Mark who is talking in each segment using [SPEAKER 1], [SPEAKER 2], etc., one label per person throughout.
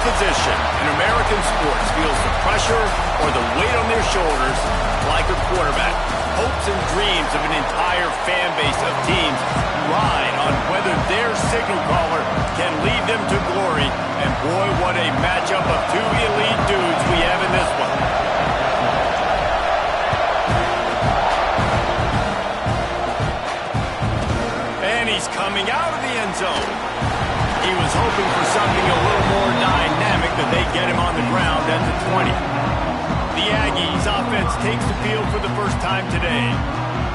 [SPEAKER 1] position in American sports feels the pressure or the weight on their shoulders like a quarterback. Hopes and dreams of an entire fan base of teams ride on whether their signal caller can lead them to glory. And boy, what a matchup of two elite dudes we have in this one. And he's coming out of the end zone. He was hoping for something a little more dynamic, but they get him on the ground at the 20. The Aggies offense takes the field for the first time today.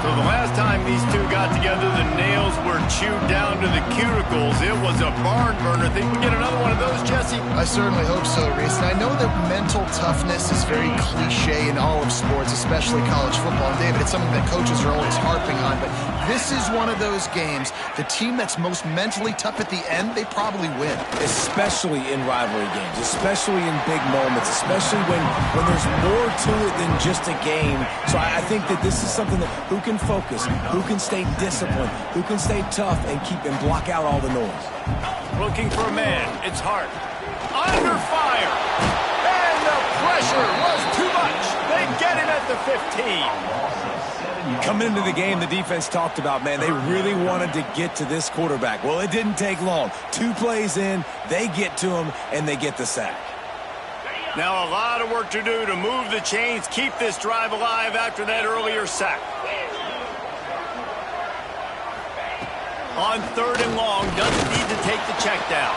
[SPEAKER 1] So the last time these two got together, the nails were chewed down to the cuticles. It was a barn burner. Think we get another one of those, Jesse?
[SPEAKER 2] I certainly hope so, Reese. And I know that mental toughness is very cliche in all of sports, especially college football. And David, it's something that coaches are always harping on. But this is one of those games, the team that's most mentally tough at the end, they probably win.
[SPEAKER 3] Especially in rivalry games, especially in big moments, especially when there's more to it than just a game. So I think that this is something that who can focus, who can stay disciplined, who can stay tough and block out all the noise.
[SPEAKER 1] Looking for a man. It's Hart. Under fire. And the pressure was too much. They get him at the 15.
[SPEAKER 3] Coming into the game, the defense talked about, man, they really wanted to get to this quarterback. Well, it didn't take long. 2 plays in, they get to him, and they get the sack.
[SPEAKER 1] Now a lot of work to do to move the chains, keep this drive alive after that earlier sack. On 3rd and long, doesn't need to take the check down.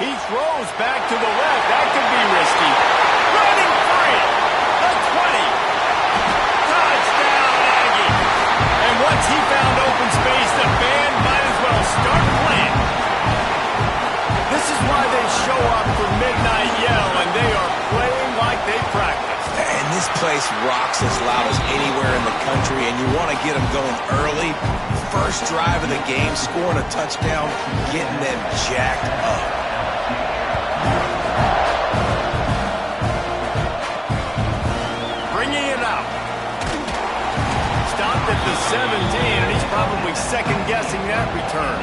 [SPEAKER 1] He throws back to the left. That could be risky. Running free. The 20. Touchdown, Aggie. And once he found open space, the band might as well start playing. This is why they show up for Midnight Yell, and they are playing like they practice.
[SPEAKER 3] And this place rocks as loud as anywhere in the country, and you want to get them going early. First drive of the game, scoring a touchdown, getting them jacked up.
[SPEAKER 1] Bringing it out. Stopped at the 17, and he's probably second-guessing that return.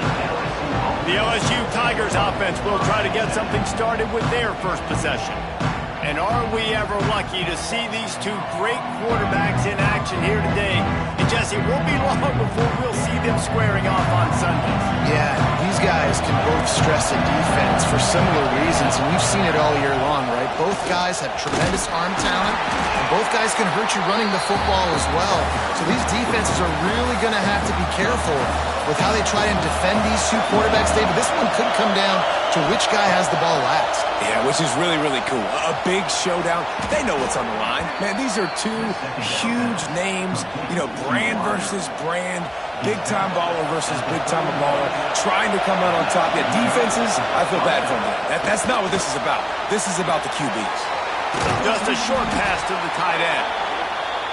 [SPEAKER 1] The LSU Tigers offense will try to get something started with their first possession. And are we ever lucky to see these two great quarterbacks in action here today? And Jesse, it won't be long before we'll see them squaring off on Sundays.
[SPEAKER 2] Yeah, these guys can both stress a defense for similar reasons, and we've seen it all year long, right? Both guys have tremendous arm talent, and both guys can hurt you running the football as well. So these defenses are really going to have to be careful with how they try and defend these two quarterbacks, David. This one could come down to which guy has the ball last.
[SPEAKER 3] Yeah, which is really, really cool. A big showdown. They know what's on the line. Man, these are two huge names, brand versus brand, big-time baller versus big-time baller, trying to come out on top. Yeah, defenses, I feel bad for them. That's not what this is about. This is about the QBs.
[SPEAKER 1] Just a short pass to the tight end.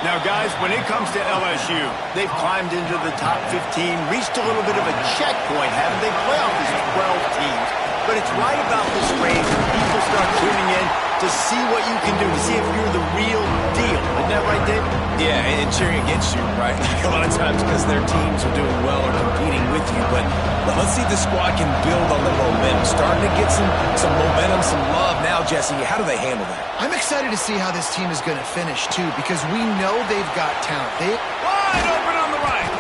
[SPEAKER 1] Now, guys, when it comes to LSU, they've climbed into the top 15, reached a little bit of a checkpoint, haven't they? Playoff is 12 teams. But it's right about this range when people start tuning in to see what you can do, to see if you're the real deal. Isn't that right, David?
[SPEAKER 3] Yeah, and cheering against you, right? A lot of times because their teams are doing well or competing with you. But let's see if the squad can build on the momentum. Starting to get some momentum, some love. Now, Jesse, how do they handle that?
[SPEAKER 2] I'm excited to see how this team is going to finish, too, because we know they've got talent.
[SPEAKER 1] Wide open on the right.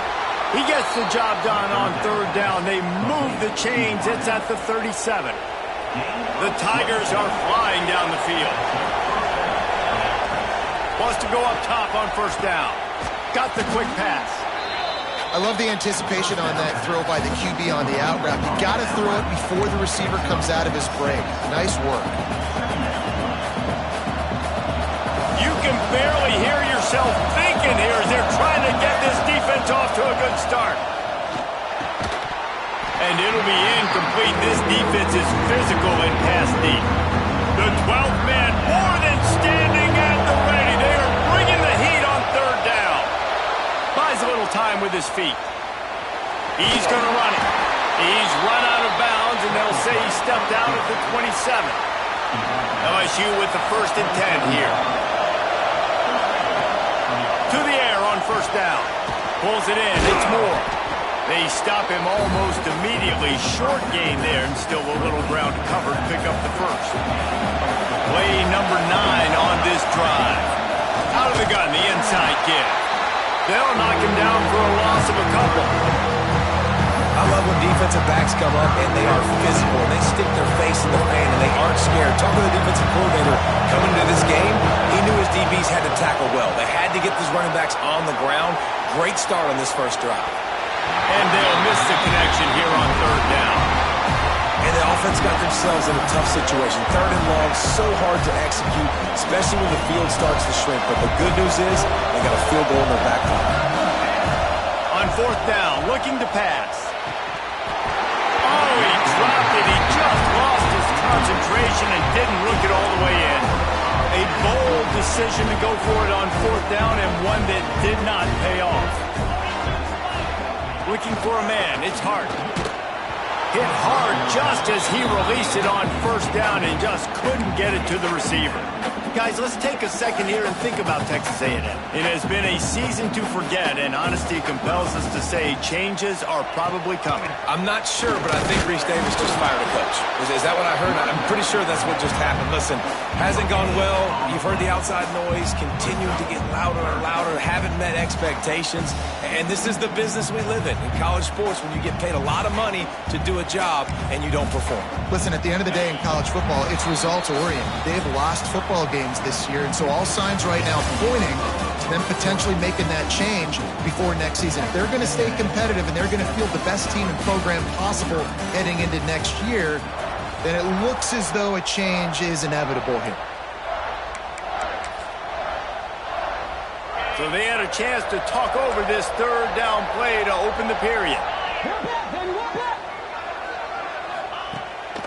[SPEAKER 1] He gets the job done on 3rd down. They move the chains. It's at the 37. The Tigers are flying down the field. Wants to go up top on 1st down. Got the quick pass.
[SPEAKER 2] I love the anticipation on that throw by the QB on the out route. You got to throw it before the receiver comes out of his break. Nice work.
[SPEAKER 1] You can barely hear yourself thinking here as they're trying to get this defense off to a good start. And it'll be incomplete. This defense is physical and pass deep. The 12th man more than standing at the ready. They are bringing the heat on 3rd down. Buys a little time with his feet. He's going to run it. He's run out of bounds, and they'll say he stepped out at the 27. LSU with the 1st and 10 here. To the air on 1st down. Pulls it in. It's Moore. They stop him almost immediately. Short gain there, and still a little ground covered. Pick up the first. Play number 9 on this drive. Out of the gun, the inside give. They'll knock him down for a loss of a couple.
[SPEAKER 3] I love when defensive backs come up and they are physical and they stick their face in the fan and they aren't scared. Talking to the defensive coordinator coming into this game, he knew his DBs had to tackle well. They had to get these running backs on the ground. Great start on this first drive.
[SPEAKER 1] And they'll miss the connection here on third down.
[SPEAKER 3] And the offense got themselves in a tough situation. Third and long, so hard to execute, especially when the field starts to shrink. But the good news is they got a field goal in their back pocket.
[SPEAKER 1] On fourth down, looking to pass. Oh, he dropped it. He just lost his concentration and didn't look it all the way in. A bold decision to go for it on fourth down and one that did not pay off. Looking for a man. It's Hart. Hit hard just as he released it on first down and just couldn't get it to the receiver. Guys, let's take a second here and think about Texas A&M. It has been a season to forget, and honesty compels us to say changes are probably coming.
[SPEAKER 3] I'm not sure, but I think Reese Davis just fired a coach. Is that what I heard? I'm pretty sure that's what just happened. Listen, hasn't gone well. You've heard the outside noise, continuing to get louder and louder, haven't met expectations, and this is the business we live in college sports, when you get paid a lot of money to do a job and you don't perform.
[SPEAKER 2] Listen, at the end of the day in college football, it's results-oriented. They've lost football games this year, and so all signs right now pointing to them potentially making that change before next season. If they're going to stay competitive and they're going to field the best team and program possible heading into next year, then it looks as though a change is inevitable here.
[SPEAKER 1] So they had a chance to talk over this third down play to open the period.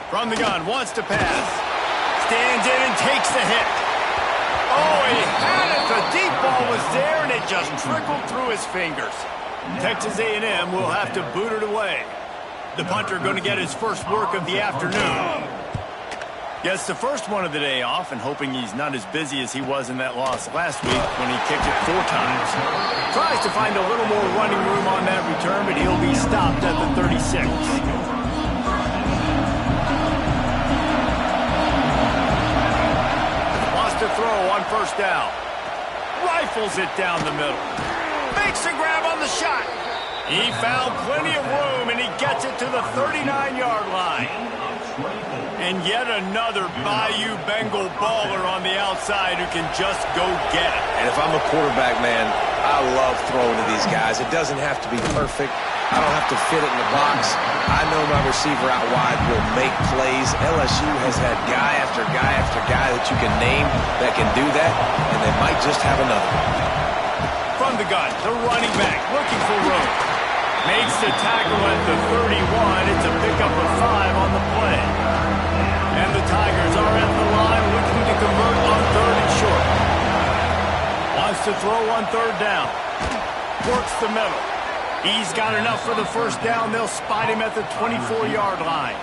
[SPEAKER 1] From the gun, wants to pass. Stands in and takes the hit. Oh, he had it. The deep ball was there, and it just trickled through his fingers. Texas A&M will have to boot it away. The punter going to get his first work of the afternoon. Gets the first one of the day off, and hoping he's not as busy as he was in that loss last week when he kicked it 4 times. Tries to find a little more running room on that return, but he'll be stopped at the 36. To throw on first down. Rifles it down the middle. Makes a grab on the shot. He found plenty of room, and he gets it to the 39-yard line. And yet another Bayou Bengal baller on the outside who can just go get it.
[SPEAKER 3] And if I'm a quarterback, man, I love throwing to these guys. It doesn't have to be perfect. I don't have to fit it in the box. I know my receiver out wide will make plays. LSU has had guy after guy after guy that you can name that can do that, and they might just have another.
[SPEAKER 1] From the gun, the running back looking for room. Makes the tackle at the 31. It's a pickup of 5 on the play. And the Tigers are at the line looking to convert on third and short. Wants to throw on third down. Works the middle. He's got enough for the first down. They'll spot him at the 24-yard line.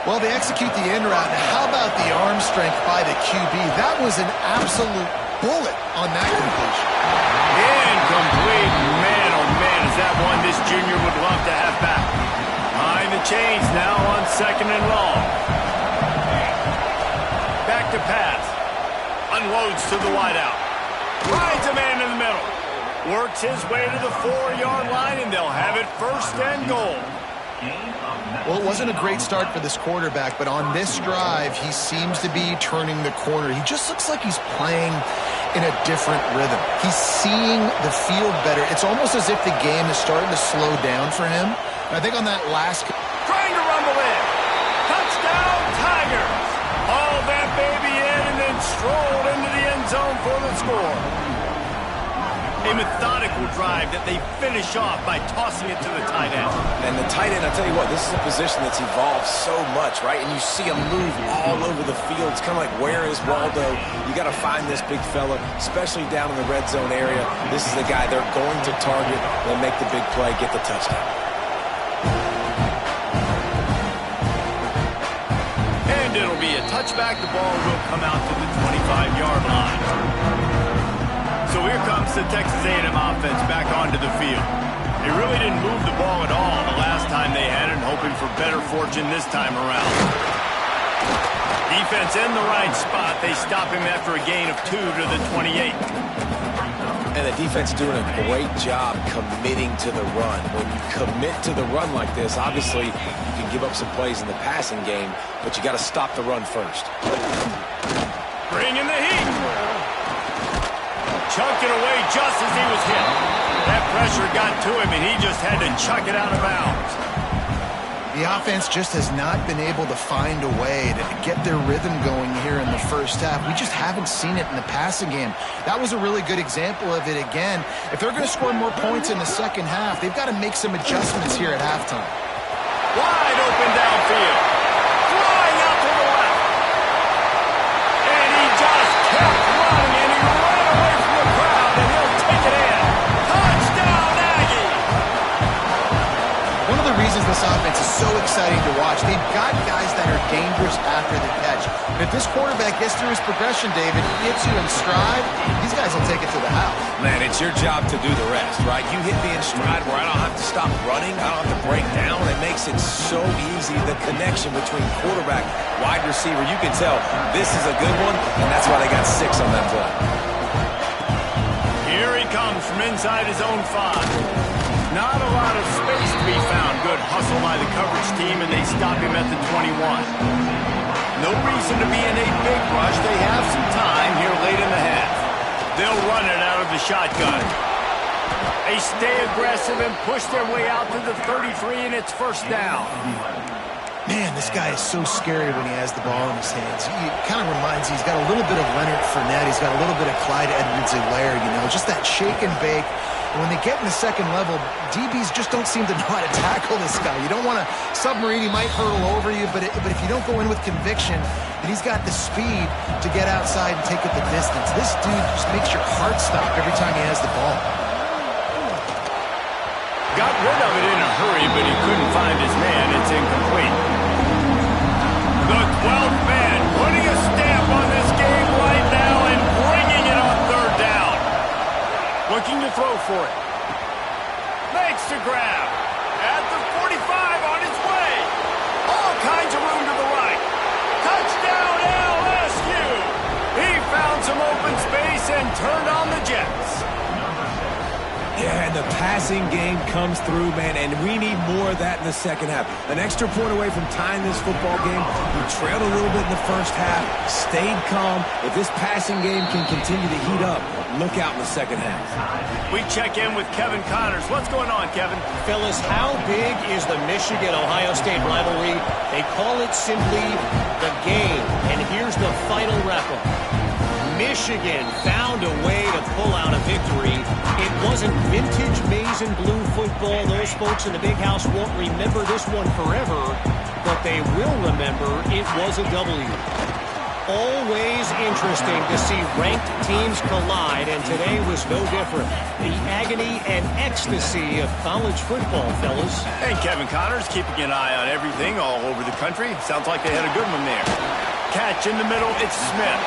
[SPEAKER 2] Well, they execute the end route. Now, how about the arm strength by the QB? That was an absolute bullet on that completion.
[SPEAKER 1] Incomplete. Man, oh man, is that one this junior would love to have back. Behind the chains now on second and long. Back to pass. Unloads to the wideout. Rides a man in the middle. Works his way to the 4-yard line, and they'll have it first and goal.
[SPEAKER 2] Well, it wasn't a great start for this quarterback, but on this drive, he seems to be turning the corner. He just looks like he's playing in a different rhythm. He's seeing the field better. It's almost as if the game is starting to slow down for him. And I think on that last...
[SPEAKER 1] Trying to rumble in. Touchdown, Tigers. Hauled that baby in and then strolled into the end zone for the score. A methodical drive that they finish off by tossing it to the tight end.
[SPEAKER 3] And the tight end, I'll tell you what, this is a position that's evolved so much, right? And you see him move all over the field. It's kind of like, where is Waldo? You got to find this big fella, especially down in the red zone area. This is the guy they're going to target and make the big play, get the touchdown.
[SPEAKER 1] And it'll be a touchback. The ball will come out to the 25-yard line. So here comes the Texas A&M offense back onto the field. They really didn't move the ball at all the last time they had it, hoping for better fortune this time around. Defense in the right spot. They stop him after a gain of 2 to the 28.
[SPEAKER 3] And the defense doing a great job committing to the run. When you commit to the run like this, obviously you can give up some plays in the passing game, but you got to stop the run first.
[SPEAKER 1] Bringing the heat. Chucked it away just as he was hit. That pressure got to him, and he just had to chuck it out of bounds.
[SPEAKER 2] The offense just has not been able to find a way to get their rhythm going here in the first half. We just haven't seen it in the passing game. That was a really good example of it again. If they're going to score more points in the second half, they've got to make some adjustments here at halftime.
[SPEAKER 1] Wide open downfield. Flying out to the left. And he just kept running, and he ran away from the crowd, and he'll take it in. Touchdown, Aggie!
[SPEAKER 2] One of the reasons this offense is so exciting to watch, they've got guys that are dangerous after the catch. But if this quarterback gets through his progression, David, gets you in stride, these guys will take it to the house.
[SPEAKER 3] Man, it's your job to do the rest, right? You hit me in stride where I don't have to stop running, I don't have to break down. It makes it so easy, the connection between quarterback, wide receiver. You can tell this is a good one, and that's why they got 6 on that play.
[SPEAKER 1] Here he comes from inside his own 5. Not a lot of space to be found. Good hustle by the coverage team, and they stop him at the 21. No reason to be in a big rush. They have some time here late in the half. They'll run it out of the shotgun. They stay aggressive and push their way out to the 33, and it's first down.
[SPEAKER 2] Man, this guy is so scary when he has the ball in his hands. He kind of reminds you, he's got a little bit of Leonard Fournette. He's got a little bit of Clyde Edwards-Helaire, you know, just that shake and bake. And when they get in the second level, DBs just don't seem to know how to tackle this guy. You don't want to submarine. He might hurtle over you, but if you don't go in with conviction, and he's got the speed to get outside and take it the distance. This dude just makes your heart stop every time he has the ball.
[SPEAKER 1] Got rid of it in a hurry, but he couldn't find his man. It's incomplete. The 12th man putting a stamp on this game right now and bringing it on third down. Looking to throw for it. Makes the grab. At the 45 on his way. All kinds of room to the right. Touchdown LSU. He found some open space and turned on the Jets.
[SPEAKER 3] Yeah, and the passing game comes through, man, and we need more of that in the second half. An extra point away from tying this football game. We trailed a little bit in the first half, stayed calm. If this passing game can continue to heat up, look out in the second half.
[SPEAKER 1] We check in with Kevin Connors. What's going on, Kevin?
[SPEAKER 4] Fellas, how big is the Michigan-Ohio State rivalry? They call it simply the game, and here's the final wrap-up. Michigan found a way to pull out a victory. It wasn't vintage maize and blue football. Those folks in the big house won't remember this one forever, but they will remember it was a W. Always interesting to see ranked teams collide, and today was no different. The agony and ecstasy of college football, fellas.
[SPEAKER 1] And Kevin Connors keeping an eye on everything all over the country. Sounds like they had a good one there. Catch in the middle, it's Smith.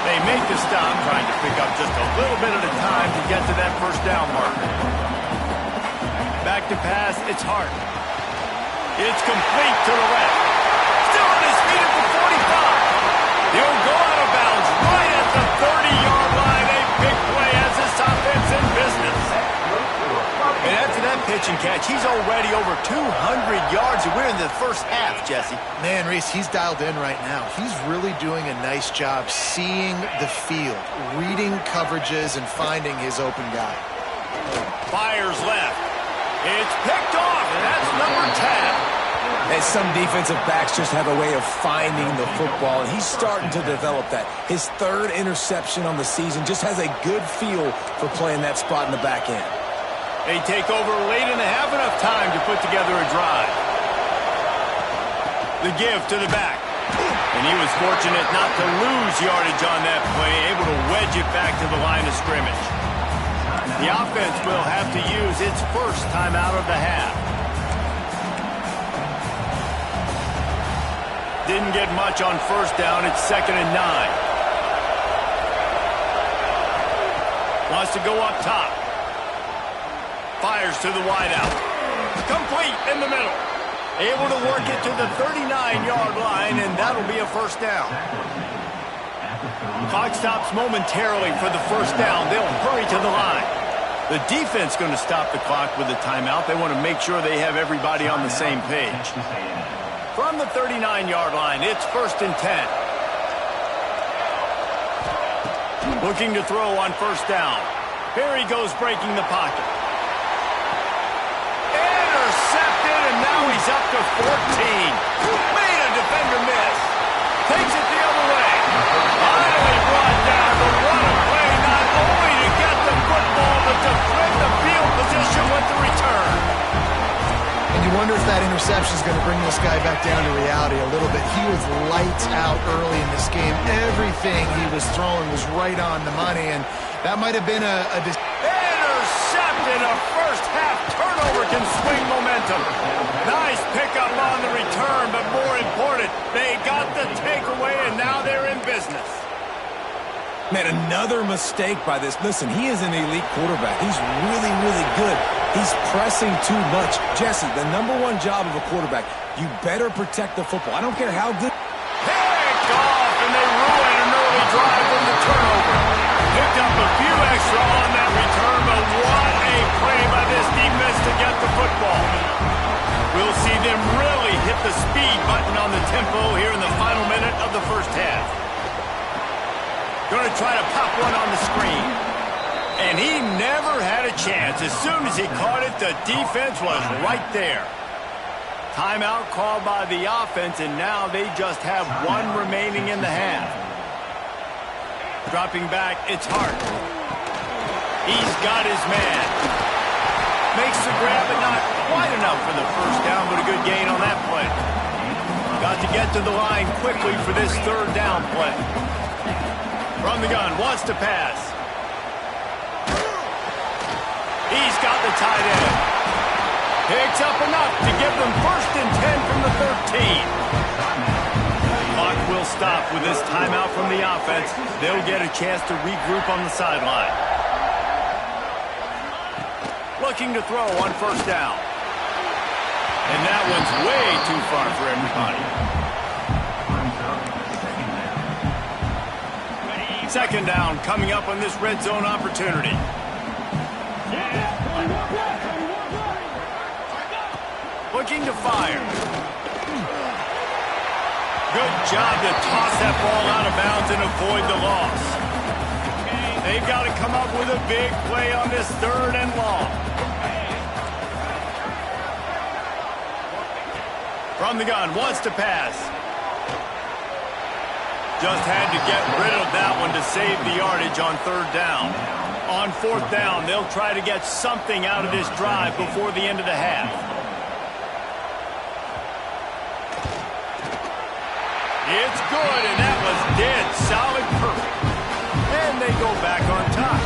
[SPEAKER 1] They make the stop, trying to pick up just a little bit at a time to get to that first down marker. Back to pass, it's Hart. It's complete to the left. Still on his feet at the 45. He'll go out of bounds right at the 30-yard line. A big play as this offense in business. And after that pitch and catch, he's already over 200 yards, and we're in the first half, Jesse.
[SPEAKER 2] Man, Reese, he's dialed in right now. He's really doing a nice job seeing the field, reading coverages, and finding his open guy.
[SPEAKER 1] Fires left. It's picked off, and that's number 10.
[SPEAKER 3] And some defensive backs just have a way of finding the football, and he's starting to develop that. His 3rd interception on the season, just has a good feel for playing that spot in the back end.
[SPEAKER 1] They take over late and have enough time to put together a drive. The give to the back. And he was fortunate not to lose yardage on that play, able to wedge it back to the line of scrimmage. The offense will have to use its first time out of the half. Didn't get much on first down. It's 2nd and 9. Wants to go up top. fires to the wideout. Complete in the middle. Able to work it to the 39-yard line, and that'll be a first down. Clock stops momentarily for the first down. They'll hurry to the line. The defense going to stop the clock with a timeout. They want to make sure they have everybody on the same page. From the 39-yard line, it's 1st and 10. Looking to throw on first down. Here he goes breaking the pocket. Intercepted, and now he's up to 14. Made a defender miss. Takes it the other way. Finally brought down, but what a play, not only to get the football, but to flip the field position with the return.
[SPEAKER 2] And you wonder if that interception is going to bring this guy back down to reality a little bit. He was lights out early in this game. Everything he was throwing was right on the money, and that might have been
[SPEAKER 1] intercepted. A first-half turnover can swing momentum. Nice pickup on the return, but more important, they got the takeaway, and now they're in business.
[SPEAKER 3] Man, another mistake by this. Listen, he is an elite quarterback. He's really, really good. He's pressing too much. Jesse, the #1 job of a quarterback, you better protect the football. I don't care how good.
[SPEAKER 1] Picked off, and they ruin an early drive with the turnover. Picked up a few extra on that return, but what a play by this defense to get the football. We'll see them really hit the speed button on the tempo here in the final minute of the first half. Going to try to pop one on the screen. And he never had a chance. As soon as he caught it, the defense was right there. Timeout called by the offense, and now they just have one remaining in the half. Dropping back, it's Hart. He's got his man. Makes the grab, but not quite enough for the first down, but a good gain on that play. Got to get to the line quickly for this third down play. From the gun, wants to pass. He's got the tight end. Picks up enough to give them 1st and 10 from the 13. Clock will stop with this timeout from the offense. They'll get a chance to regroup on the sideline. Looking to throw on first down. And that one's way too far for everybody. 2nd down coming up on this red zone opportunity. Looking to fire. Good job to toss that ball out of bounds and avoid the loss. They've got to come up with a big play on this 3rd and long. From the gun, wants to pass. Just had to get rid of that one to save the yardage on 3rd down. On 4th down, they'll try to get something out of this drive before the end of the half. It's good, and that was dead solid perfect. And they go back on top.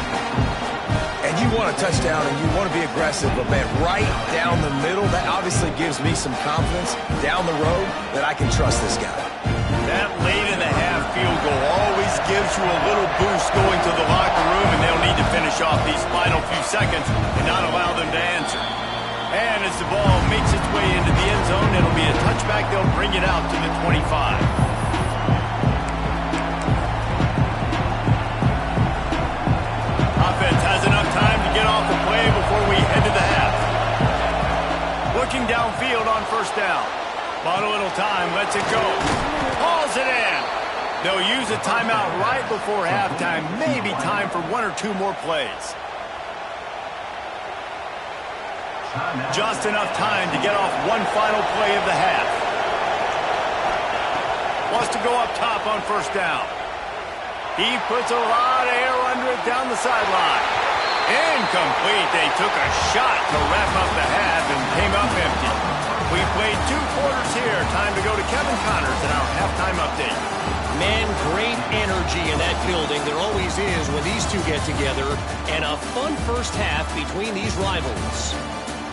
[SPEAKER 3] And you want a touchdown, and you want to be aggressive, but, man, right down the middle, that obviously gives me some confidence down the road that I can trust this guy.
[SPEAKER 1] That late in the half field goal always gives you a little boost going to the locker room, and they'll need to finish off these final few seconds and not allow them to answer. And as the ball makes its way into the end zone, it'll be a touchback. They'll bring it out to the 25. Offense has enough time to get off the play before we head to the half. Looking downfield on first down. Bought a little time, lets it go. Hauls it in. They'll use a timeout right before halftime. Maybe time for 1 or 2 more plays. Just enough time to get off one final play of the half. Wants to go up top on first down. He puts a lot of air under it down the sideline. Incomplete. They took a shot to wrap up the half and came up empty. We played 2 quarters here. Time to go to Kevin Connors in our halftime update.
[SPEAKER 4] Man, great energy in that building. There always is when these two get together. And a fun first half between these rivals.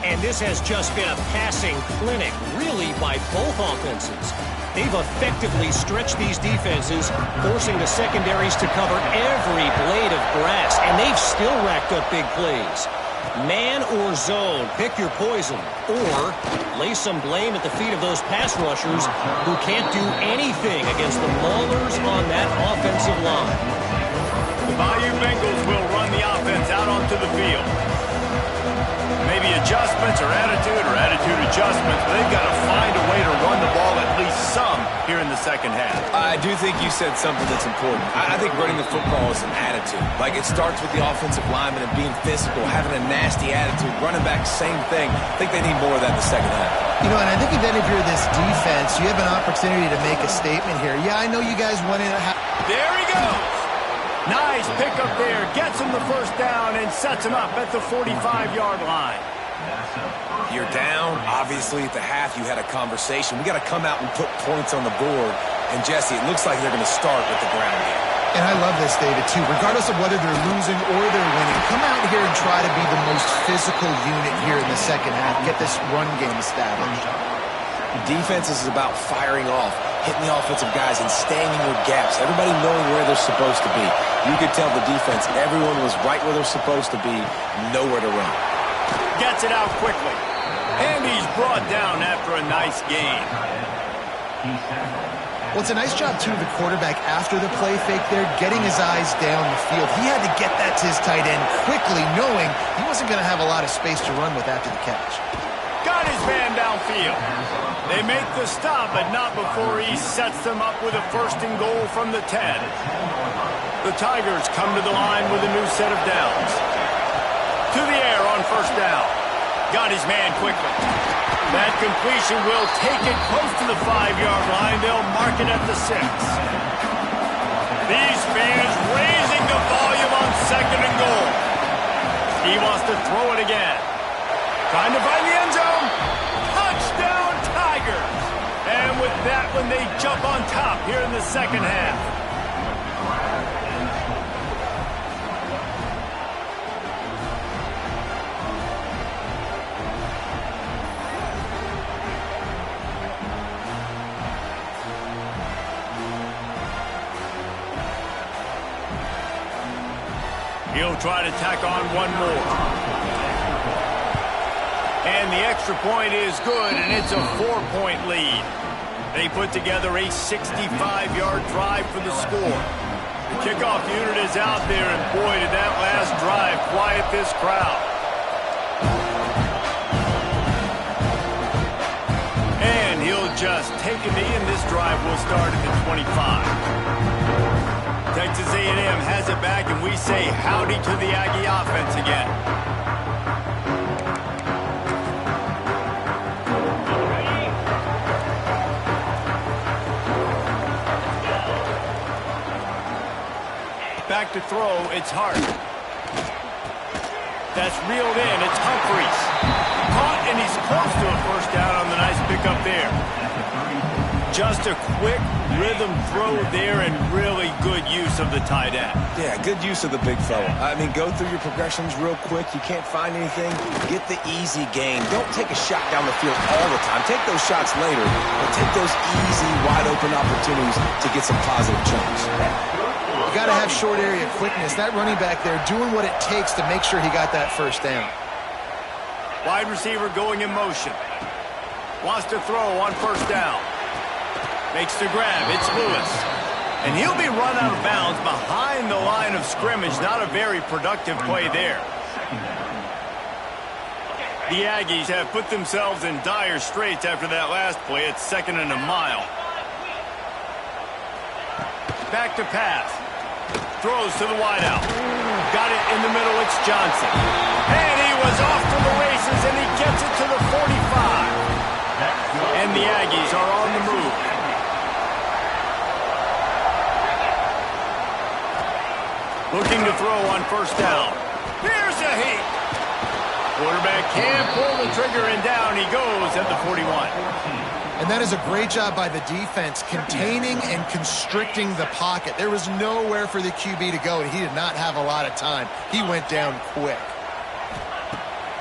[SPEAKER 4] And this has just been a passing clinic, really, by both offenses. They've effectively stretched these defenses, forcing the secondaries to cover every blade of grass, and they've still racked up big plays. Man or zone, pick your poison. Or lay some blame at the feet of those pass rushers who can't do anything against the maulers on that offensive line.
[SPEAKER 1] The Bayou Bengals will run the offense out onto the field. Maybe adjustments or attitude adjustments, but they've got to find a way to run the ball at least some here in the second half.
[SPEAKER 3] I do think you said something that's important. I think running the football is an attitude. Like, it starts with the offensive lineman and being physical, having a nasty attitude. Running back, same thing. I think they need more of that in the second half.
[SPEAKER 2] You know, and I think even if you're this defense, you have an opportunity to make a statement here. Yeah, I know you guys went in.
[SPEAKER 1] There he goes. Nice pickup there. Gets him the first down and sets him up at the 45-yard line.
[SPEAKER 3] You're down. Obviously, at the half, you had a conversation. We got to come out and put points on the board. And, Jesse, it looks like they're going to start with the ground game.
[SPEAKER 2] And I love this, David, too. Regardless of whether they're losing or they're winning, come out here and try to be the most physical unit here in the second half. Get this run game established.
[SPEAKER 3] Defense is about firing off, hitting the offensive guys, and staying in your gaps. Everybody knowing where they're supposed to be. You could tell the defense, everyone was right where they're supposed to be, nowhere to run.
[SPEAKER 1] Gets it out quickly. And he's brought down after a nice gain.
[SPEAKER 2] Well, it's a nice job, too, of the quarterback after the play fake there, getting his eyes down the field. He had to get that to his tight end quickly, knowing he wasn't going to have a lot of space to run with after the catch.
[SPEAKER 1] Got his man downfield. They make the stop, but not before he sets them up with a first and goal from the 10. The Tigers come to the line with a new set of downs. To the air on first down. Got his man quickly. That completion will take it close to the 5-yard line. They'll mark it at the 6. These fans raising the volume on second and goal. He wants to throw it again. Trying to find the end zone. Touchdown, Tigers. And with that one, they jump on top here in the second half. He'll try to tack on one more. And the extra point is good, and it's a 4-point lead. They put together a 65-yard drive for the score. The kickoff unit is out there, and boy, did that last drive quiet this crowd. And he'll just take a knee, and this drive will start at the 25. Texas A&M has it back, and we say howdy to the Aggie offense again. Back to throw, it's Hart. That's reeled in, it's Humphreys. Caught, and he's close to a first down on the nice pickup there. Just a quick rhythm throw there and really good use of the tight end.
[SPEAKER 3] Yeah, good use of the big fella. I mean, go through your progressions real quick. You can't find anything. Get the easy gain. Don't take a shot down the field all the time. Take those shots later, but take those easy, wide-open opportunities to get some positive chunks.
[SPEAKER 2] You got to have short area quickness. That running back there doing what it takes to make sure he got that first down.
[SPEAKER 1] Wide receiver going in motion. Wants to throw on first down. Makes the grab. It's Lewis. And he'll be run out of bounds behind the line of scrimmage. Not a very productive play there. The Aggies have put themselves in dire straits after that last play. It's 2nd and a mile. Back to pass. Throws to the wideout. Got it in the middle. It's Johnson. And he was off to the races, and he gets it to the 45. And the Aggies are on the move. Looking to throw on first down. Here's a heat. Quarterback can't pull the trigger, and down he goes at the 41.
[SPEAKER 2] And that is a great job by the defense, containing and constricting the pocket. There was nowhere for the QB to go, and he did not have a lot of time. He went down quick.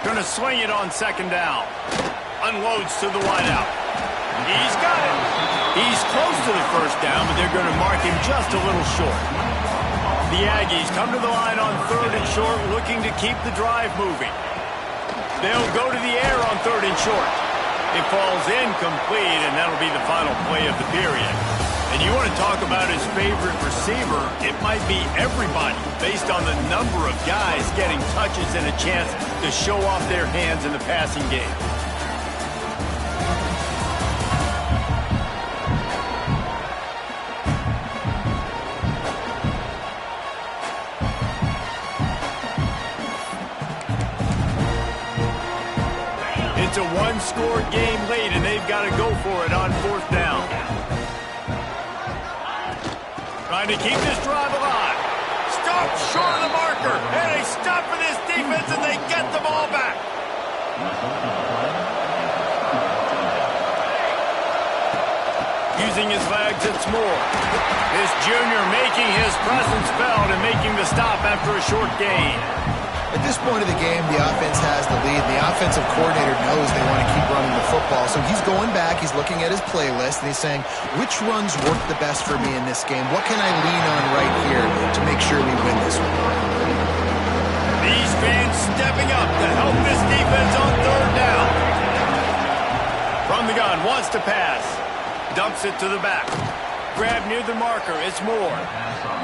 [SPEAKER 1] Going to swing it on second down. Unloads to the wideout. He's got it. He's close to the first down, but they're going to mark him just a little short. The Aggies come to the line on 3rd and short, looking to keep the drive moving. They'll go to the air on 3rd and short. It falls incomplete, and that'll be the final play of the period. And you want to talk about his favorite receiver, it might be everybody based on the number of guys getting touches and a chance to show off their hands in the passing game. It's a one-score game late, and they've got to go for it on 4th down. Trying to keep this drive alive. Stop short of the marker. And they stop for this defense, and they get the ball back. Using his legs, it's Moore. This junior making his presence felt and making the stop after a short gain.
[SPEAKER 2] At this point of the game, the offense has the lead. The offensive coordinator knows they want to keep running the football. So he's going back, he's looking at his playlist, and he's saying, which runs work the best for me in this game? What can I lean on right here to make sure we win this one?
[SPEAKER 1] These fans stepping up to help this defense on 3rd down. From the gun, wants to pass. Dumps it to the back. Grab near the marker, it's Moore.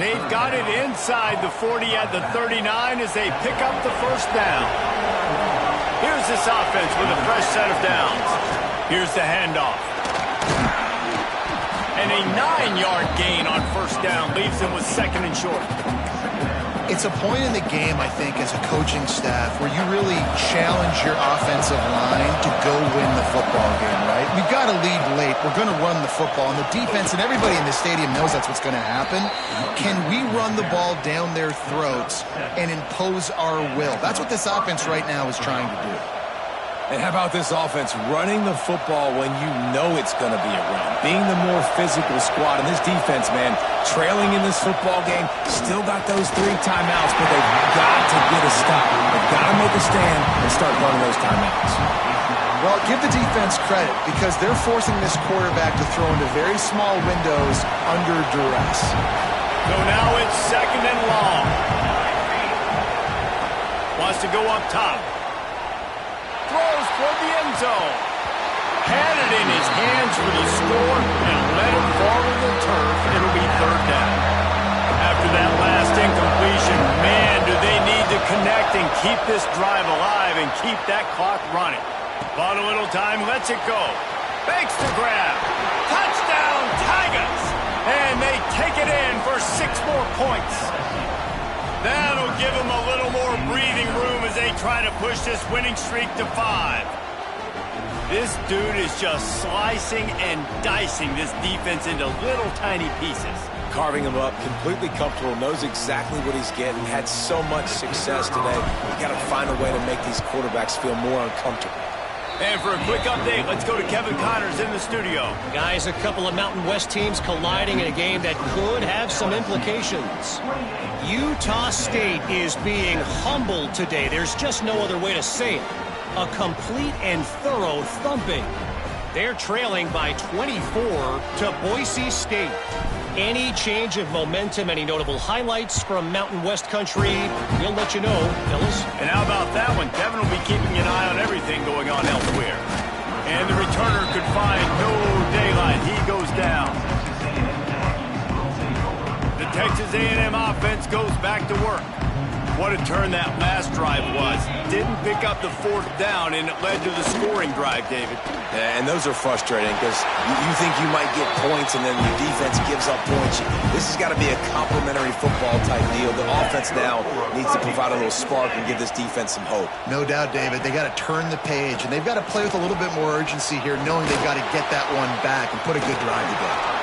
[SPEAKER 1] They've got it inside the 40 at the 39 as they pick up the 1st down. Here's this offense with a fresh set of downs. Here's the handoff. And a 9-yard gain on 1st down leaves them with 2nd and short.
[SPEAKER 2] It's a point in the game, I think, as a coaching staff where you really challenge your offensive line to go win the football game, right? We've got to lead late. We're going to run the football. And the defense and everybody in the stadium knows that's what's going to happen. Can we run the ball down their throats and impose our will? That's what this offense right now is trying to do.
[SPEAKER 3] And how about this offense running the football when you know it's going to be a run? Being the more physical squad. And this defense, man, trailing in this football game, still got those 3 timeouts, but they've got to get a stop. They've got to make a stand and start running those timeouts.
[SPEAKER 2] Well, give the defense credit because they're forcing this quarterback to throw into very small windows under duress.
[SPEAKER 1] So now it's 2nd and long. Wants to go up top. Throws toward the end zone. Had it in his hands for the score and let it fall to the turf. It'll be 3rd down. After that last incompletion, man, do they need to connect and keep this drive alive and keep that clock running. Bought a little time, lets it go. Fakes the grab. Touchdown, Tigers! And they take it in for 6 more points. That'll give them a little more breathing room as they try to push this winning streak to 5. This dude is just slicing and dicing this defense into little tiny pieces.
[SPEAKER 3] Carving him up, completely comfortable, knows exactly what he's getting, had so much success today. You got to find a way to make these quarterbacks feel more uncomfortable.
[SPEAKER 1] And for a quick update, let's go to Kevin Connors in the studio.
[SPEAKER 4] Guys, a couple of Mountain West teams colliding in a game that could have some implications. Utah State is being humbled today. There's just no other way to say it. A complete and thorough thumping. They're trailing by 24 to Boise State. Any change of momentum, any notable highlights from Mountain West country, we'll let you know, fellas.
[SPEAKER 1] And how about that one? Kevin will be keeping an eye on everything going on elsewhere. And the returner could find no daylight. He goes down. The Texas A&M offense goes back to work. What a turn that last drive was. Didn't pick up the 4th down, and it led to the scoring drive, David.
[SPEAKER 3] Yeah, and those are frustrating because you think you might get points and then your defense gives up points. This has got to be a complementary football type deal. The offense now needs to provide a little spark and give this defense some hope.
[SPEAKER 2] No doubt, David. They got to turn the page, and they've got to play with a little bit more urgency here, knowing they've got to get that one back and put a good drive together.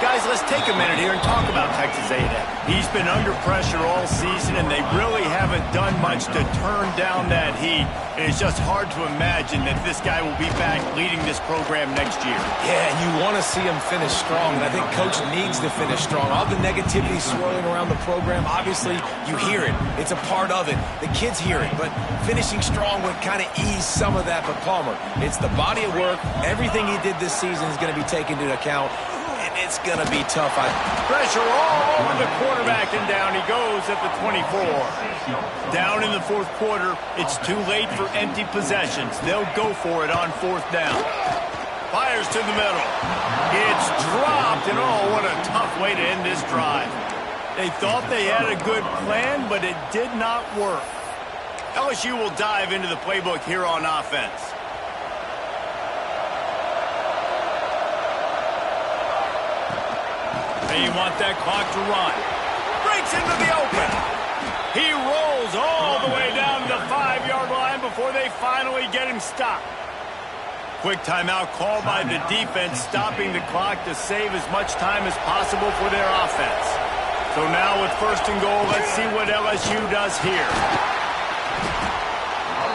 [SPEAKER 1] Guys, let's take a minute here and talk about Texas A&M. He's been under pressure all season, and they really haven't done much to turn down that heat. And it's just hard to imagine that this guy will be back leading this program next year.
[SPEAKER 3] Yeah, and you want to see him finish strong, and I think Coach needs to finish strong. All the negativity swirling around the program, obviously, you hear it. It's a part of it. The kids hear it, but finishing strong would kind of ease some of that. But Palmer, it's the body of work. Everything he did this season is going to be taken into account. it's going to be tough.
[SPEAKER 1] Pressure all over the quarterback, and down he goes at the 24. Down in the fourth quarter, it's too late for empty possessions. They'll go for it on fourth down. Fires to the middle. It's dropped, and oh, what a tough way to end this drive. They thought they had a good plan, but it did not work. LSU will dive into the playbook here on offense. They want that clock to run. Breaks into the open. He rolls all the way down to the 5-yard line before they finally get him stopped. Quick timeout called by the defense, stopping the clock to save as much time as possible for their offense. So now with first and goal, let's see what LSU does here.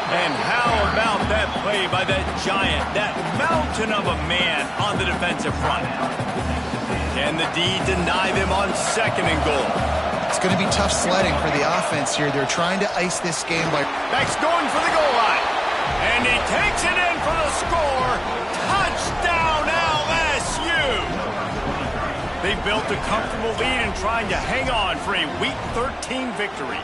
[SPEAKER 1] And how about that play by that giant, that mountain of a man on the defensive front? Can the D deny them on second and goal?
[SPEAKER 2] It's going to be tough sledding for the offense here. They're trying to ice this game by...
[SPEAKER 1] Beck's going for the goal line. And he takes it in for the score. Touchdown, LSU! They built a comfortable lead and trying to hang on for a Week 13 victory.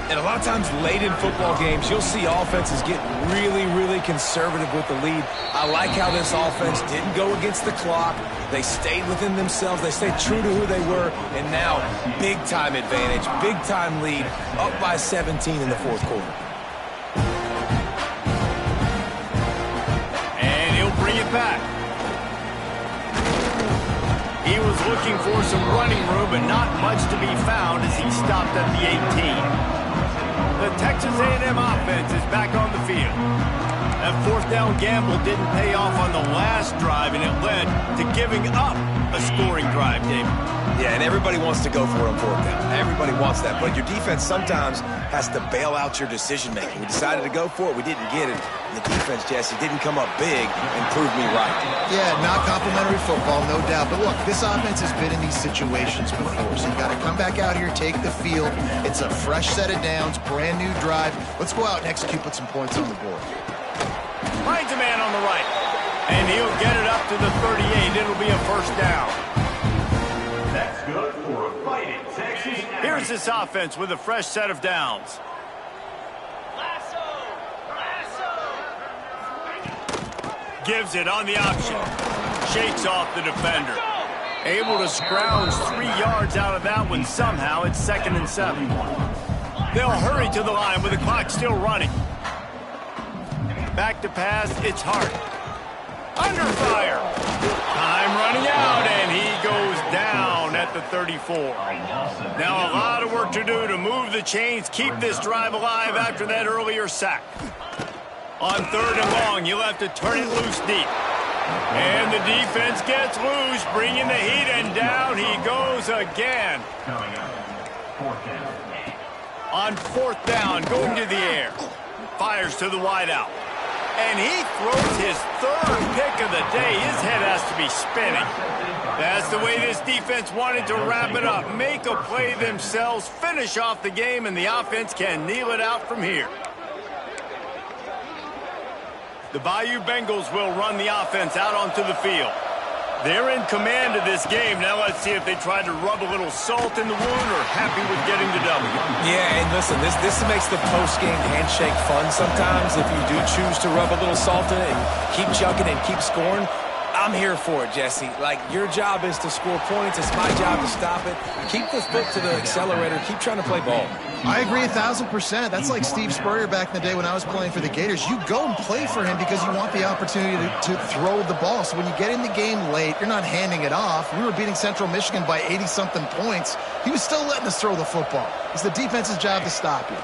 [SPEAKER 3] And a lot of times late in football games, you'll see offenses get really, really conservative with the lead. I like how this offense didn't go against the clock. They stayed within themselves. They stayed true to who they were. And now, big-time advantage, big-time lead, up by 17 in the fourth quarter.
[SPEAKER 1] And he'll bring it back. He was looking for some running room, but not much to be found as he stopped at the 18. The Texas A&M offense is back on the field. That fourth down gamble didn't pay off on the last drive, and it led to giving up a scoring drive, David.
[SPEAKER 3] Yeah, and everybody wants to go for it on fourth down. Everybody wants that, but your defense sometimes has to bail out your decision-making. We decided to go for it. We didn't get it. The defense, Jesse, didn't come up big and prove me right.
[SPEAKER 2] Yeah, not complimentary football, no doubt. But look, this offense has been in these situations before, so you got to come back out here, take the field. It's a fresh set of downs, brand new drive. Let's go out and execute, put some points on the board.
[SPEAKER 1] Finds a man on the right, and he'll get it up to the 38. It'll be a first down.
[SPEAKER 5] That's good for a fighting Texas.
[SPEAKER 1] Here's this offense with a fresh set of downs. Gives it on the option. Shakes off the defender. Able to scrounge 3 yards out of that one somehow. It's 2nd and 7. They'll hurry to the line with the clock still running. Back to pass. It's Hart. Under fire. Time running out, and he goes down at the 34. Now a lot of work to do to move the chains, keep this drive alive after that earlier sack. On 3rd and long, you'll have to turn it loose deep. And the defense gets loose, bringing the heat, and down he goes again. On 4th down, going to the air. Fires to the wideout. And he throws his 3rd pick of the day. His head has to be spinning. That's the way this defense wanted to wrap it up. Make a play themselves, finish off the game, and the offense can kneel it out from here. The Bayou Bengals will run the offense out onto the field. They're in command of this game. Now let's see if they try to rub a little salt in the wound or happy with getting the W.
[SPEAKER 3] Yeah, and listen, this makes the post-game handshake fun sometimes. If you do choose to rub a little salt in it and keep chucking and keep scoring, I'm here for it, Jesse. Like, your job is to score points. It's my job to stop it. Keep the foot to the accelerator. Keep trying to play ball.
[SPEAKER 2] I agree 1,000%. That's like Steve Spurrier back in the day when I was playing for the Gators. You go and play for him because you want the opportunity to throw the ball. So when you get in the game late, you're not handing it off. We were beating Central Michigan by 80-something points. He was still letting us throw the football. It's the defense's job to stop you.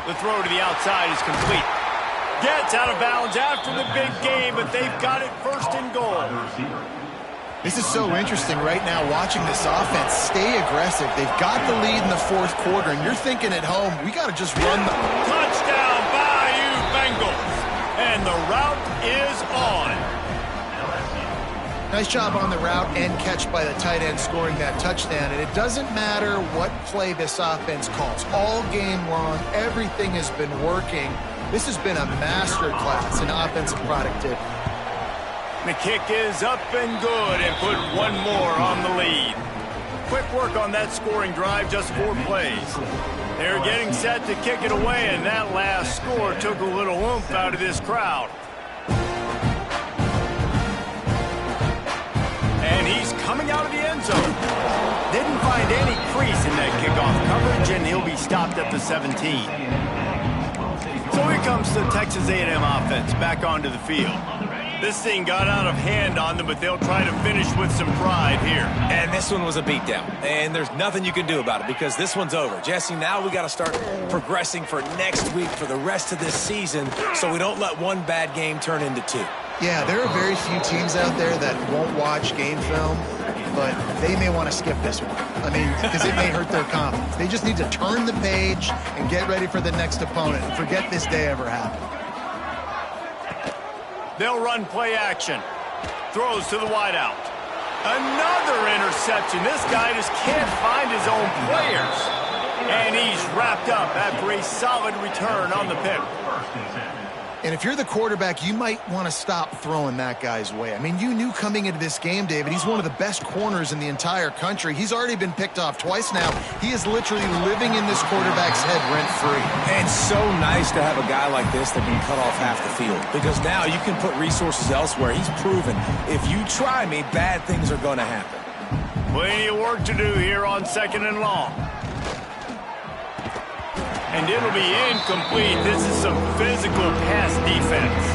[SPEAKER 1] The throw to the outside is complete. Gets out of bounds after the big game, but they've got it 1st and goal.
[SPEAKER 2] This is so interesting right now, watching this offense stay aggressive. They've got the lead in the 4th quarter, and you're thinking at home, we got to just run the...
[SPEAKER 1] Touchdown, Bayou Bengals. And the route is on.
[SPEAKER 2] Nice job on the route and catch by the tight end scoring that touchdown. And it doesn't matter what play this offense calls. All game long, everything has been working. This has been a master class in offensive productivity.
[SPEAKER 1] The kick is up and good and put one more on the lead. Quick work on that scoring drive, just 4 plays. They're getting set to kick it away, and that last score took a little oomph out of this crowd. And he's coming out of the end zone. Didn't find any crease in that kickoff coverage, and he'll be stopped at the 17. So here comes the Texas A&M offense back onto the field. This thing got out of hand on them, but they'll try to finish with some pride here.
[SPEAKER 3] And this one was a beatdown, and there's nothing you can do about it because this one's over. Jesse, now we got to start progressing for next week for the rest of this season so we don't let one bad game turn into 2.
[SPEAKER 2] Yeah, there are very few teams out there that won't watch game film, but they may want to skip this one. I mean, because it may hurt their confidence. They just need to turn the page and get ready for the next opponent and forget this day ever happened.
[SPEAKER 1] They'll run play action. Throws to the wideout. Another interception. This guy just can't find his own players. And he's wrapped up after a solid return on the pick.
[SPEAKER 2] And if you're the quarterback, you might want to stop throwing that guy's way. I mean, you knew coming into this game, David, he's one of the best corners in the entire country. He's already been picked off twice now. He is literally living in this quarterback's head rent-free.
[SPEAKER 3] And so nice to have a guy like this that can cut off half the field because now you can put resources elsewhere. He's proven if you try me, bad things are going to happen.
[SPEAKER 1] Plenty of work to do here on 2nd and long. And it'll be incomplete. This is some physical pass defense.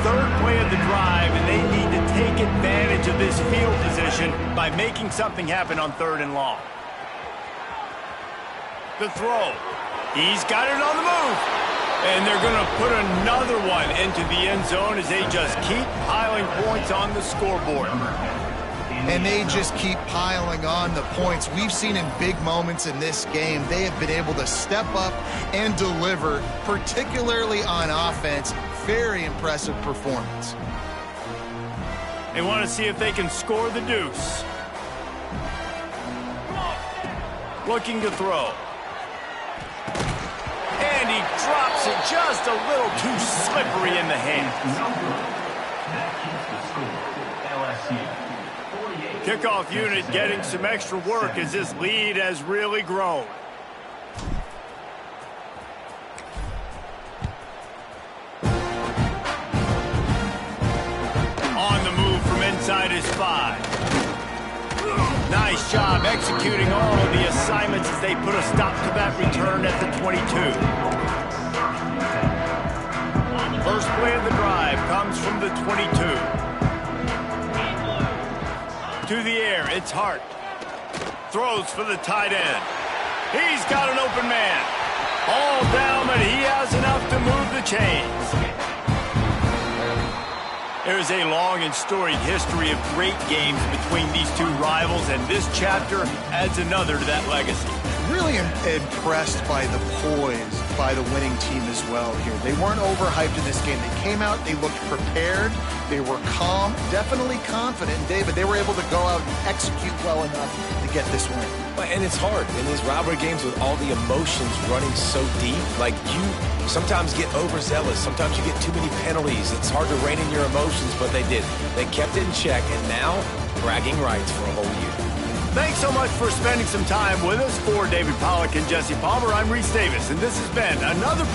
[SPEAKER 1] 3rd play of the drive, and they need to take advantage of this field position by making something happen on 3rd and long. The throw. He's got it on the move. And they're going to put another one into the end zone as they just keep piling points on the scoreboard.
[SPEAKER 2] And they just keep piling on the points. We've seen in big moments in this game, they have been able to step up and deliver, particularly on offense. Very impressive performance.
[SPEAKER 1] They want to see if they can score the deuce. Looking to throw. And he drops it just a little too slippery in the hands. Kickoff unit getting some extra work as this lead has really grown. On the move from inside his 5. Nice job executing all of the assignments as they put a stop to that return at the 22. First play of the drive comes from the 22. To the air, it's Hart. Throws for the tight end. He's got an open man. All down, but he has enough to move the chains. There's a long and storied history of great games between these two rivals, and this chapter adds another to that legacy.
[SPEAKER 2] Really impressed by the poise by the winning team as well here. They weren't overhyped in this game. They came out, they looked prepared, they were calm, definitely confident. And David, they were able to go out and execute well enough to get this win.
[SPEAKER 3] And it's hard in these rivalry games with all the emotions running so deep. Like, you sometimes get overzealous. Sometimes you get too many penalties. It's hard to rein in your emotions, but they did. They kept it in check, and now bragging rights for a whole year.
[SPEAKER 1] Thanks so much for spending some time with us. For David Pollack and Jesse Palmer, I'm Reese Davis, and this has been another